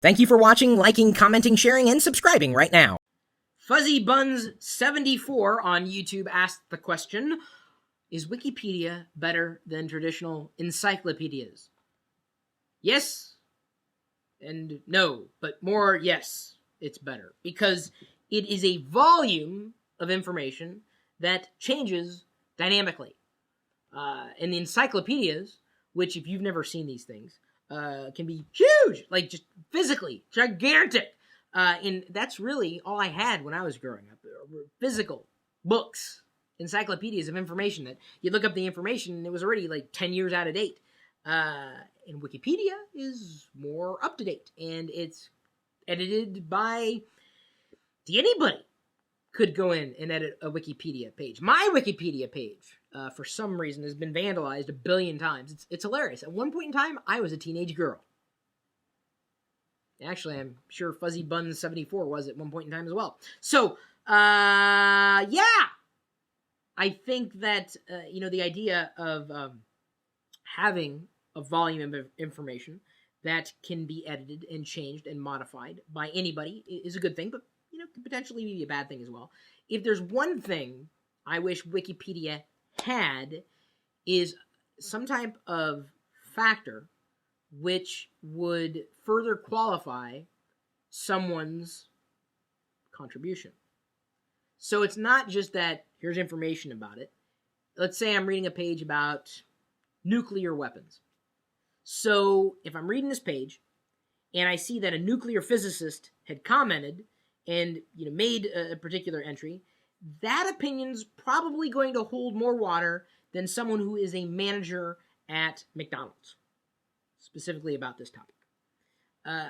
Thank you for watching, liking, commenting, sharing, and subscribing right now. Fuzzy Buns 74 on YouTube asked the question, is Wikipedia better than traditional encyclopedias? Yes and no, but more yes, it's better. Because it is a volume of information that changes dynamically. And the encyclopedias, which if you've never seen these things, can be huge, like just physically gigantic. And that's really all I had when I was growing up. Physical books, encyclopedias of information that you look up the information and it was already like 10 years out of date. And Wikipedia is more up to date, and it's edited by anybody could go in and edit a Wikipedia page. My Wikipedia page, for some reason, has been vandalized 1 billion times. It's hilarious. At one point in time, I was a teenage girl. Actually, I'm sure Fuzzy Buns 74 was at one point in time as well. So, yeah. I think that, the idea of having a volume of information that can be edited and changed and modified by anybody is a good thing, but, could potentially be a bad thing as well. If there's one thing I wish Wikipedia had is some type of factor which would further qualify someone's contribution. So it's not just that here's information about it. Let's say I'm reading a page about nuclear weapons. So if I'm reading this page and I see that a nuclear physicist had commented and made a particular entry, that opinion's probably going to hold more water than someone who is a manager at McDonald's, specifically about this topic.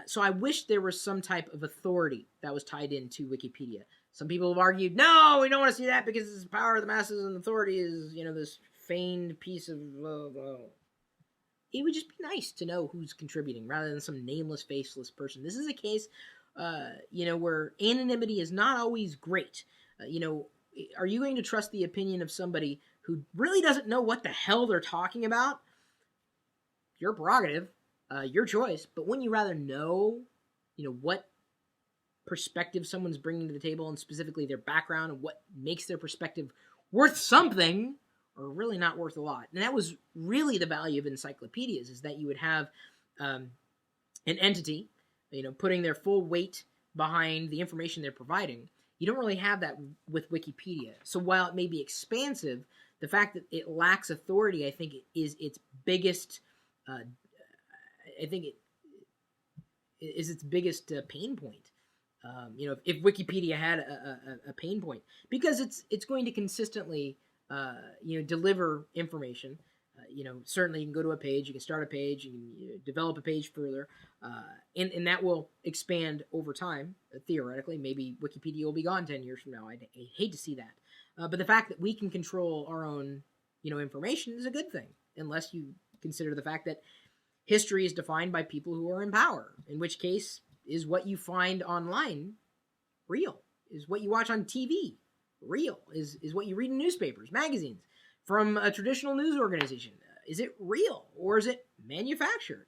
So I wish there was some type of authority that was tied into Wikipedia. Some people have argued, no, we don't want to see that because it's the power of the masses and authority is, this feigned piece of... It would just be nice to know who's contributing rather than some nameless, faceless person. This is a case, where anonymity is not always great. Are you going to trust the opinion of somebody who really doesn't know what the hell they're talking about? Your prerogative, your choice. But wouldn't you rather know, what perspective someone's bringing to the table and specifically their background and what makes their perspective worth something or really not worth a lot? And that was really the value of encyclopedias, is that you would have an entity, putting their full weight behind the information they're providing. You don't really have that with Wikipedia. So while it may be expansive, the fact that it lacks authority, I think, is its biggest. Is its biggest pain point. If Wikipedia had a pain point, because it's going to consistently, deliver information. Certainly you can go to a page, you can start a page, you can develop a page further, and that will expand over time. Theoretically, maybe Wikipedia will be gone 10 years from now. I hate to see that. But the fact that we can control our own, information is a good thing, unless you consider the fact that history is defined by people who are in power, in which case is what you find online real? Is what you watch on TV real? Is what you read in newspapers, magazines, from a traditional news organization? Is it real or is it manufactured?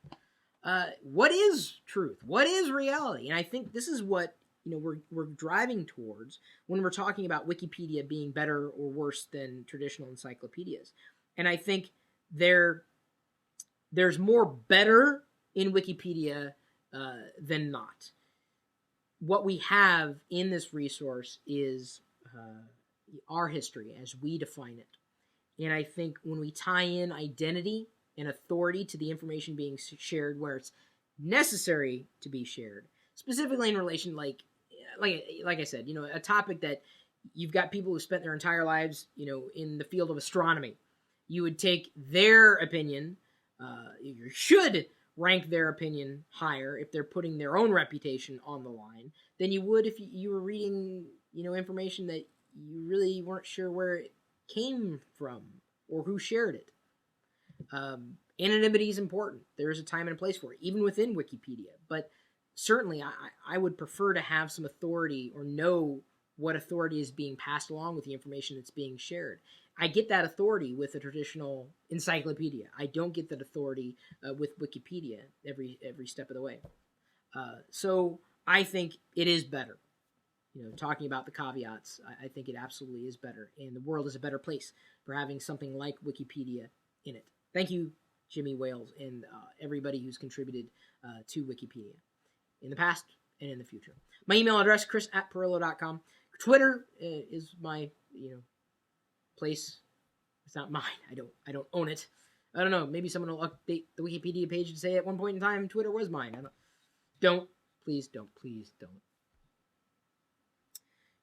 What is truth? What is reality? And I think this is what we're driving towards when we're talking about Wikipedia being better or worse than traditional encyclopedias. And I think there's more better in Wikipedia than not. What we have in this resource is our history as we define it. And I think when we tie in identity and authority to the information being shared where it's necessary to be shared, specifically in relation, like I said, a topic that you've got people who spent their entire lives, in the field of astronomy, you would take their opinion, you should rank their opinion higher if they're putting their own reputation on the line than you would if you were reading, information that you really weren't sure where it came from or who shared it. Anonymity is important. There is a time and a place for it, even within Wikipedia. But certainly, I would prefer to have some authority or know what authority is being passed along with the information that's being shared. I get that authority with a traditional encyclopedia. I don't get that authority with Wikipedia every step of the way. So I think it is better. Talking about the caveats, I think it absolutely is better. And the world is a better place for having something like Wikipedia in it. Thank you, Jimmy Wales, and everybody who's contributed to Wikipedia in the past and in the future. My email address, chris@perillo.com. Twitter is my, place. It's not mine. I don't own it. I don't know. Maybe someone will update the Wikipedia page to say at one point in time Twitter was mine. Please don't.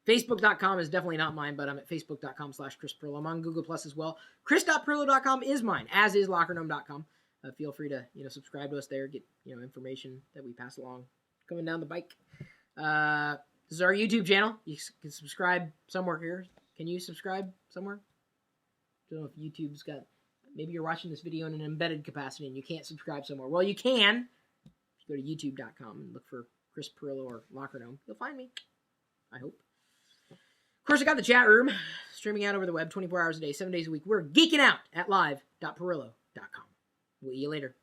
Facebook.com is definitely not mine, but I'm at facebook.com/Chris Perillo. I'm on Google Plus as well. Chris.Perillo.com is mine, as is LockerGnome.com. Feel free to subscribe to us there, get information that we pass along coming down the bike. This is our YouTube channel. You can subscribe somewhere here. Can you subscribe somewhere? I don't know if YouTube's got. Maybe you're watching this video in an embedded capacity and you can't subscribe somewhere. Well, you can. If you go to youtube.com and look for Chris Perillo or LockerGnome, you'll find me. I hope. Of course, I got the chat room streaming out over the web 24 hours a day, 7 days a week. We're geeking out at live.perillo.com. We'll see you later.